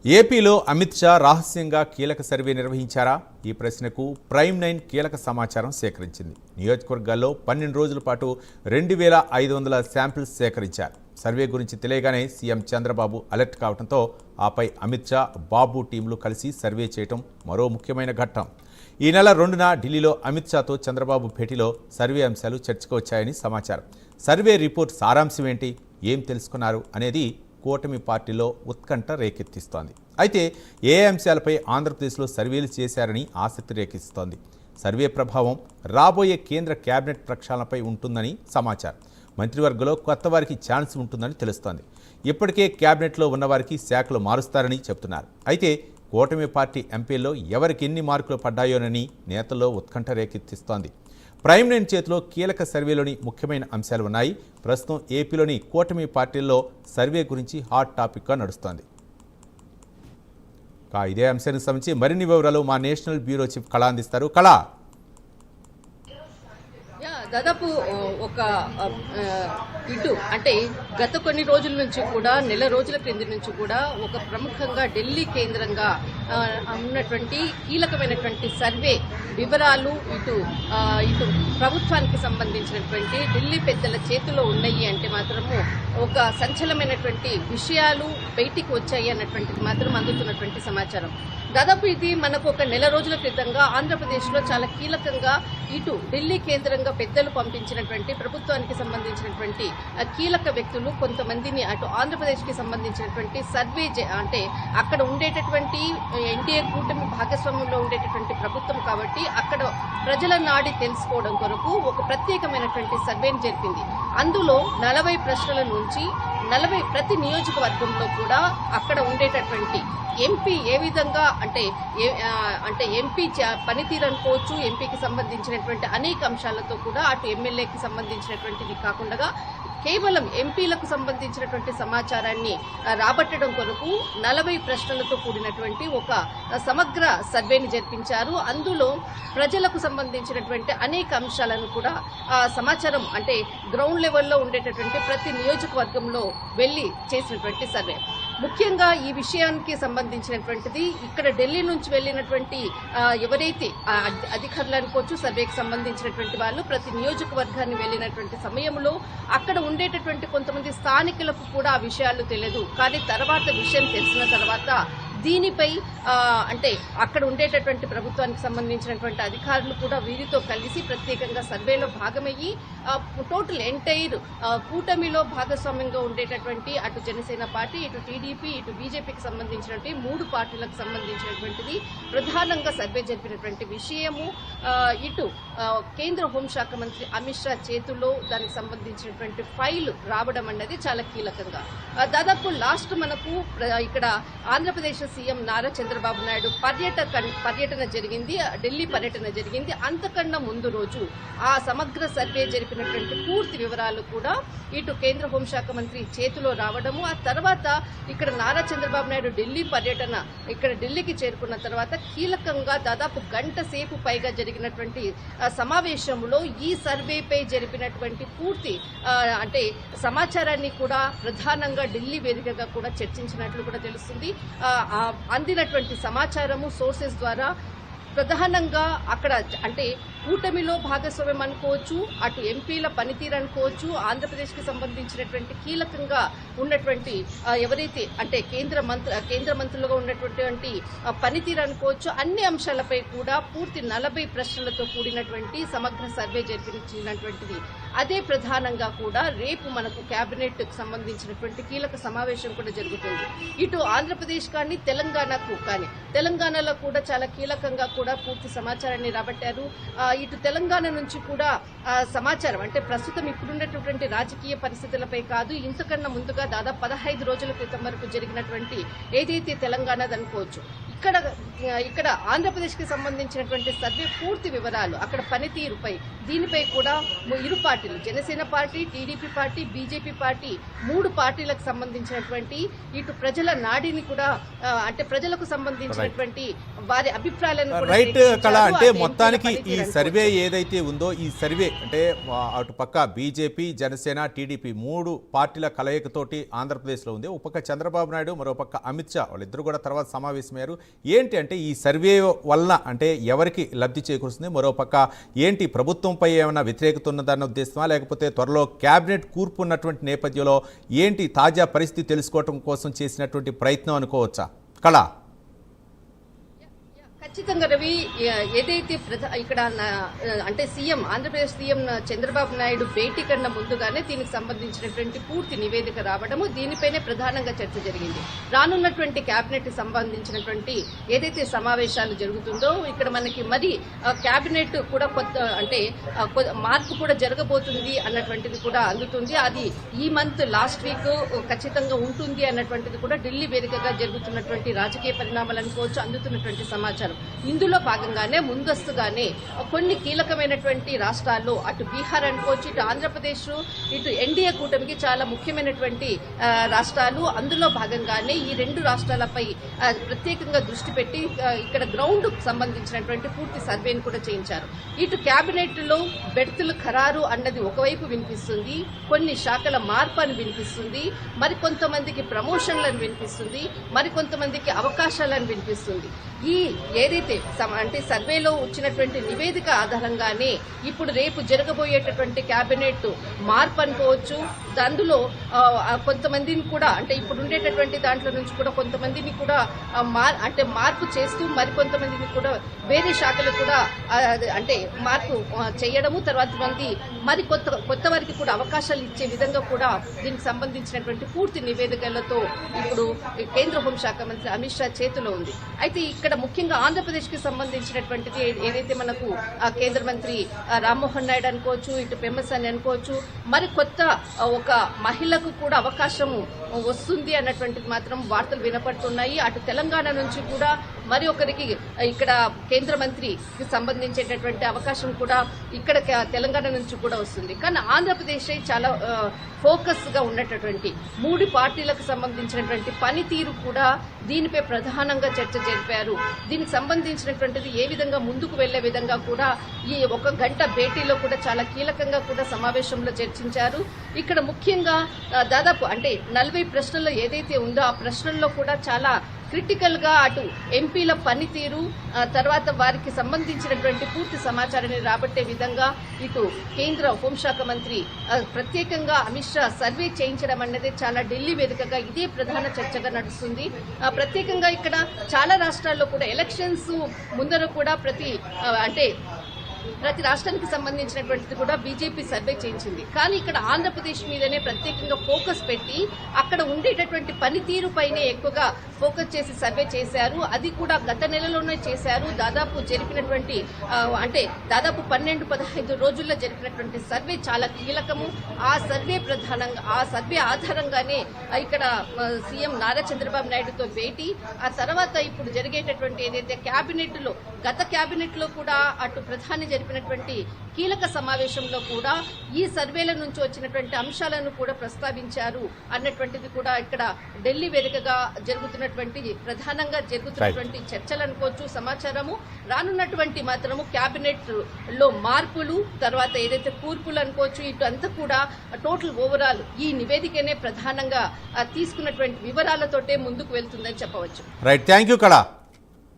ఏపీలో అమిత్ షా రహస్యంగా కీలక సర్వే నిర్వహించారా? ఈ ప్రశ్నకు ప్రైమ్9 కీలక సమాచారం సేకరించింది. నియోజకవర్గాల్లో 12 రోజుల పాటు 2500 శాంపిల్స్ సేకరించారు. సర్వే గురించి తెలియగానే సీఎం చంద్రబాబు అలర్ట్ కావడంతో ఆపై అమిత్ షా, బాబు టీంలు కలిసి సర్వే చేయటం మరో ముఖ్యమైన ఘట్టం. ఈ నెల 2న ఢిల్లీలో అమిత్ షాతో చంద్రబాబు భేటీలో సర్వే అంశాలు చర్చకు వచ్చాయని సమాచారం. సర్వే రిపోర్ట్ సారాంశం ఏంటి, ఏం తెలుసుకున్నారు అనేది కూటమి పార్టీలో ఉత్కంఠ రేకెత్తిస్తోంది. అయితే ఏ అంశాలపై ఆంధ్రప్రదేశ్లో సర్వేలు చేశారని ఆసక్తి రేకెత్తిస్తోంది. సర్వే ప్రభావం రాబోయే కేంద్ర కేబినెట్ ప్రక్షాళనపై ఉంటుందని సమాచారం. మంత్రివర్గంలో కొత్త వారికి ఛాన్స్ ఉంటుందని తెలుస్తోంది. ఇప్పటికే కేబినెట్లో ఉన్నవారికి శాఖలు మారుస్తారని చెబుతున్నారు. అయితే కూటమి పార్టీ ఎంపీల్లో ఎవరికి ఎన్ని మార్కులు పడ్డాయోనని నేతల్లో ఉత్కంఠ రేకెత్తిస్తోంది. ప్రైమ్9 చేతిలో కీలక సర్వేలోని ముఖ్యమైన అంశాలు ఉన్నాయి. ప్రస్తుతం ఏపీలోని కూటమి పార్టీల్లో సర్వే గురించి హాట్ టాపిక్గా నడుస్తోంది. ఇదే అంశానికి సంబంధించి మరిన్ని వివరాలు మా నేషనల్ బ్యూరో చీఫ్ కళ అందిస్తారు. కళ, దాదాపు ఒక ఇటు అంటే గత కొన్ని రోజుల నుంచి కూడా నెల రోజుల క్రింద నుంచి కూడా ఒక ప్రముఖంగా ఢిల్లీ కేంద్రంగా ఉన్నటువంటి కీలకమైనటువంటి సర్వే వివరాలు ఇటు ప్రభుత్వానికి సంబంధించినటువంటి ఢిల్లీ పెద్దల చేతిలో ఉన్నాయి అంటే మాత్రము ఒక సంచలనమైనటువంటి విషయాలు బయటికి వచ్చాయి అన్నటువంటిది మాత్రం అందుతున్నటువంటి సమాచారం. దాదాపు ఇది మనకు ఒక నెల రోజుల క్రితంగా ఆంధ్రప్రదేశ్లో చాలా కీలకంగా ఇటు ఢిల్లీ కేంద్రంగా పెద్దలు పంపించినటువంటి ప్రభుత్వానికి సంబంధించినటువంటి కీలక వ్యక్తులు కొంతమందిని అటు ఆంధ్రప్రదేశ్కి సంబంధించినటువంటి సర్వే అంటే అక్కడ ఉండేటటువంటి ఎన్డీఏ కూటమి భాగస్వామ్యంలో ఉండేటటువంటి ప్రభుత్వం కాబట్టి అక్కడ ప్రజల నాడి తెలుసుకోవడం కొరకు ఒక ప్రత్యేకమైనటువంటి సర్వేని జరిపింది. అందులో 40 ప్రశ్నల నుంచి 40 ప్రతి నియోజకవర్గంలో కూడా అక్కడ ఉండేటటువంటి ఎంపీ ఏ విధంగా అంటే ఎంపీ పనితీరు అనుకోవచ్చు, ఎంపీకి సంబంధించినటువంటి అనేక అంశాలతో కూడా అటు ఎమ్మెల్యేకి సంబంధించినటువంటిది కాకుండా కేవలం ఎంపీలకు సంబంధించినటువంటి సమాచారాన్ని రాబట్టడం కొరకు 40 ప్రశ్నలతో కూడినటువంటి ఒక సమగ్ర సర్వేని జరిపించారు. అందులో ప్రజలకు సంబంధించినటువంటి అనేక అంశాలను కూడా సమాచారం అంటే గ్రౌండ్ లెవెల్లో ఉండేటటువంటి ప్రతి నియోజకవర్గంలో వెళ్లి చేసినటువంటి సర్వే. ముఖ్యంగా ఈ విషయానికి సంబంధించినటువంటిది ఇక్కడ ఢిల్లీ నుంచి వెళ్లినటువంటి ఎవరైతే అధికారులు అనుకోవచ్చు, సర్వేకి సంబంధించినటువంటి వాళ్ళు ప్రతి నియోజకవర్గాన్ని వెళ్లినటువంటి సమయంలో అక్కడ ఉండేటటువంటి కొంతమంది స్థానికులకు కూడా ఆ విషయాలు తెలియదు. కానీ తర్వాత విషయం తెలిసిన తర్వాత దీనిపై అంటే అక్కడ ఉండేటటువంటి ప్రభుత్వానికి సంబంధించినటువంటి అధికారులు కూడా వీరితో కలిసి ప్రత్యేకంగా సర్వేలో భాగమయ్యి టోటల్ ఎంటైర్ కూటమిలో భాగస్వామ్యంగా ఉండేటటువంటి అటు జనసేన పార్టీ, ఇటు టీడీపీ, ఇటు బీజేపీకి సంబంధించినటువంటి 3 పార్టీలకు సంబంధించినటువంటిది ప్రధానంగా సర్వే జరిపినటువంటి విషయము. ఇటు కేంద్ర హోంశాఖ మంత్రి అమిత్ షా చేతుల్లో దానికి సంబంధించినటువంటి ఫైల్ రావడం అన్నది చాలా కీలకంగా. దాదాపు లాస్ట్ మనకు ఇక్కడ ఆంధ్రప్రదేశ్ సీఎం నారా చంద్రబాబు నాయుడు పర్యటన జరిగింది, ఢిల్లీ పర్యటన జరిగింది. అంతకన్నా ముందు రోజు ఆ సమగ్ర సర్వే జరిపినటువంటి పూర్తి వివరాలు కూడా ఇటు కేంద్ర హోంశాఖ మంత్రి చేతిలో రావడము. ఆ తర్వాత ఇక్కడ నారా చంద్రబాబు నాయుడు ఢిల్లీ పర్యటన ఇక్కడ ఢిల్లీకి చేరుకున్న తర్వాత కీలకంగా దాదాపు గంట సేపు పైగా జరిగినటువంటి సమావేశంలో ఈ సర్వేపై జరిపినటువంటి పూర్తి అంటే సమాచారాన్ని కూడా ప్రధానంగా ఢిల్లీ వేదికగా కూడా చర్చించినట్లు కూడా తెలుస్తుంది. అందినటువంటి సమాచారము సోర్సెస్ ద్వారా ప్రధానంగా అక్కడ అంటే కూటమిలో భాగస్వామ్యం అనుకోవచ్చు, అటు ఎంపీల పనితీరు అనుకోవచ్చు, ఆంధ్రప్రదేశ్కి సంబంధించినటువంటి కీలకంగా ఉన్నటువంటి ఎవరైతే అంటే కేంద్ర మంత్రులుగా ఉన్నటువంటి పనితీరు అనుకోవచ్చు, అన్ని అంశాలపై కూడా పూర్తి 40 ప్రశ్నలతో కూడినటువంటి సమగ్ర సర్వే జరిపించినటువంటిది. అదే ప్రధానంగా కూడా రేపు మనకు కేబినెట్ సంబంధించినటువంటి కీలక సమావేశం కూడా జరుగుతుంది. ఇటు ఆంధ్రప్రదేశ్ కానీ తెలంగాణకు కానీ తెలంగాణలో కూడా చాలా కీలకంగా కూడా పూర్తి సమాచారాన్ని రాబట్టారు. ఇటు తెలంగాణ నుంచి కూడా సమాచారం అంటే ప్రస్తుతం ఇప్పుడున్నటువంటి రాజకీయ పరిస్థితులపై కాదు, ఇంతకన్నా ముందుగా దాదాపు 15 రోజుల క్రితం వరకు జరిగినటువంటి ఏదైతే తెలంగాణది అనుకోవచ్చు, ఇక్కడ ఆంధ్రప్రదేశ్కి సంబంధించినటువంటి సర్వే పూర్తి వివరాలు అక్కడ పనితీరుపై దీనిపై కూడా ఇరు పార్టీలు Janasena party, TDP party, BJP party 3 పార్టీలకు సంబంధించినటువంటి ఇటు ప్రజల నాడిని కూడా అంటే ప్రజలకు సంబంధించినటువంటి వారి అభిప్రాయాలను కూడా రైట్ సేకరించారు. కళ అంటే ఆ మొత్తానికి ఈ పనితీరు సర్వే ఏదైతే ఉందో ఈ సర్వే అంటే అటు పక్క బీజేపీ జనసేన టీడీపీ 3 పార్టీల కలయికతోటి ఆంధ్రప్రదేశ్లో ఉంది. ఒక పక్క చంద్రబాబు నాయుడు, మరో పక్క అమిత్ షా, వాళ్ళిద్దరు కూడా తర్వాత సమావేశమయ్యారు. ఏంటి అంటే ఈ సర్వే వలన అంటే ఎవరికి లబ్ధి చేకూరుస్తుంది, మరో పక్క ఏంటి ప్రభుత్వంపై ఏమైనా వ్యతిరేకత ఉన్నదన్న ఉద్దేశమా, లేకపోతే త్వరలో క్యాబినెట్ కూర్పు ఉన్నటువంటి నేపథ్యంలో ఏంటి తాజా పరిస్థితి తెలుసుకోవడం కోసం చేసినటువంటి ప్రయత్నం అనుకోవచ్చా కళ? ఖచ్చితంగా రవి, ఏదైతే ఇక్కడ అంటే సీఎం ఆంధ్రప్రదేశ్ సీఎం చంద్రబాబు నాయుడు భేటీ కన్నా ముందుగానే దీనికి సంబంధించినటువంటి పూర్తి నివేదిక రావడము, దీనిపైనే ప్రధానంగా చర్చ జరిగింది. రానున్నటువంటి కేబినెట్ సంబంధించినటువంటి ఏదైతే సమావేశాలు జరుగుతుందో ఇక్కడ మనకి మరి కేబినెట్ కూడా కొత్త అంటే మార్పు కూడా జరగబోతుంది అన్నటువంటిది కూడా అందుతుంది. అది ఈ మంత్ లాస్ట్ వీక్ ఖచ్చితంగా ఉంటుంది అన్నటువంటిది కూడా ఢిల్లీ వేదికగా జరుగుతున్నటువంటి రాజకీయ పరిణామాలు అనుకోవచ్చు, అందుతున్నటువంటి సమాచారం. ఇందులో భాగంగానే ముందస్తుగానే కొన్ని కీలకమైనటువంటి రాష్ట్రాల్లో అటు బీహార్ అనుకోవచ్చు, ఇటు ఆంధ్రప్రదేశ్, ఇటు ఎన్డీఏ కూటమికి చాలా ముఖ్యమైనటువంటి రాష్ట్రాలు. అందులో భాగంగానే ఈ 2 రాష్ట్రాలపై ప్రత్యేకంగా దృష్టి పెట్టి ఇక్కడ గ్రౌండ్ సంబంధించినటువంటి పూర్తి సర్వేను కూడా చేయించారు. ఇటు కేబినెట్ లో బెర్తులు ఖరారు అన్నది ఒకవైపు వినిపిస్తుంది, కొన్ని శాఖల మార్పు అని వినిపిస్తుంది, మరి కొంతమందికి ప్రమోషన్లను వినిపిస్తుంది, మరి కొంతమందికి అవకాశాలను వినిపిస్తుంది. ఈ ఏదైతే అంటే సర్వేలో వచ్చినటువంటి నివేదిక ఆధారంగానే ఇప్పుడు రేపు జరగబోయేటటువంటి కేబినెట్ మార్పు అనుకోవచ్చు. అందులో కొంతమందిని కూడా అంటే ఇప్పుడు ఉండేటటువంటి దాంట్లో నుంచి కూడా కొంతమందిని కూడా అంటే మార్పు చేస్తూ మరికొంతమందిని కూడా వేరే శాఖలు కూడా అంటే మార్పు చేయడము, తర్వాత మరి కొత్త వారికి కూడా అవకాశాలు ఇచ్చే విధంగా కూడా దీనికి సంబంధించినటువంటి పూర్తి నివేదికలతో ఇప్పుడు కేంద్ర హోంశాఖ మంత్రి అమిత్ షా చేతిలో ఉంది. అయితే ఇక్కడ ముఖ్యంగా ఆంధ్రప్రదేశ్ కి సంబంధించినటువంటిది ఏదైతే మనకు కేంద్ర మంత్రి రామ్మోహన్ నాయుడు అనుకోవచ్చు, ఇటు పెమ్మసాని అనుకోవచ్చు, మరి కొత్త ఒక మహిళకు కూడా అవకాశం వస్తుంది అన్నటువంటిది మాత్రం వార్తలు వినపడుతున్నాయి. అటు తెలంగాణ నుంచి కూడా మరి ఒకరికి ఇక్కడ కేంద్ర మంత్రికి సంబంధించేటటువంటి అవకాశం కూడా ఇక్కడ తెలంగాణ నుంచి కూడా వస్తుంది. కానీ ఆంధ్రప్రదేశ్ చాలా ఫోకస్ గా ఉన్నటువంటి 3 పార్టీలకు సంబంధించినటువంటి పనితీరు కూడా దీనిపై ప్రధానంగా చర్చ జరిపారు. దీనికి సంబంధించినటువంటిది ఏ విధంగా ముందుకు వెళ్లే విధంగా కూడా ఈ 1 గంట భేటీలో కూడా చాలా కీలకంగా కూడా సమావేశంలో చర్చించారు. ఇక్కడ ముఖ్యంగా దాదాపు అంటే 40 ప్రశ్నల్లో ఏదైతే ఉందో ఆ ప్రశ్నల్లో కూడా చాలా క్రిటికల్ గా అటు ఎంపీల పనితీరు, తర్వాత వారికి సంబంధించినటువంటి పూర్తి సమాచారాన్ని రాబట్టే విధంగా ఇటు కేంద్ర హోంశాఖ మంత్రి ప్రత్యేకంగా అమిత్ షా సర్వే చేయించడం అన్నది చాలా ఢిల్లీ వేదికగా ఇదే ప్రధాన చర్చగా నడుస్తుంది. ప్రత్యేకంగా ఇక్కడ చాలా రాష్ట్రాల్లో కూడా ఎలక్షన్స్ ముందర కూడా ప్రతి రాష్ట్రానికి సంబంధించినటువంటిది కూడా బీజేపీ సర్వే చేయించింది. కానీ ఇక్కడ ఆంధ్రప్రదేశ్ మీదనే ప్రత్యేకంగా ఫోకస్ పెట్టి అక్కడ ఉండేటటువంటి పనితీరు పైనే ఎక్కువగా ఫోకస్ చేసి సర్వే చేశారు. అది కూడా గత నెలలోనే చేశారు. దాదాపు జరిపినటువంటి దాదాపు 12-15 రోజుల్లో జరిపినటువంటి సర్వే చాలా కీలకము. ఆ సర్వే ఆధారంగానే ఇక్కడ సీఎం నారా చంద్రబాబు నాయుడుతో భేటీ, ఆ తర్వాత ఇప్పుడు జరిగేటటువంటి ఏదైతే గత కేబినెట్ లో కూడా అటు ప్రధాని జరిపినటువంటి కీలక సమావేశంలో కూడా ఈ సర్వేల నుంచి వచ్చినటువంటి అంశాలను కూడా ప్రస్తావించారు అన్నటువంటిది కూడా ఇక్కడ ఢిల్లీ వేదికగా ప్రధానంగా జరుగుతున్నటువంటి చర్చలు అనుకోవచ్చు, సమాచారము. రానున్నటువంటి మాత్రము కేబినెట్ లో మార్పులు, తర్వాత ఏదైతే కూర్పులు అనుకోవచ్చు, ఇటు అంతా కూడా టోటల్ ఓవరాల్ ఈ నివేదికనే ప్రధానంగా తీసుకున్నటువంటి వివరాలతోటే ముందుకు వెళ్తుందని చెప్పవచ్చు. రైట్, థ్యాంక్ యూ కళ.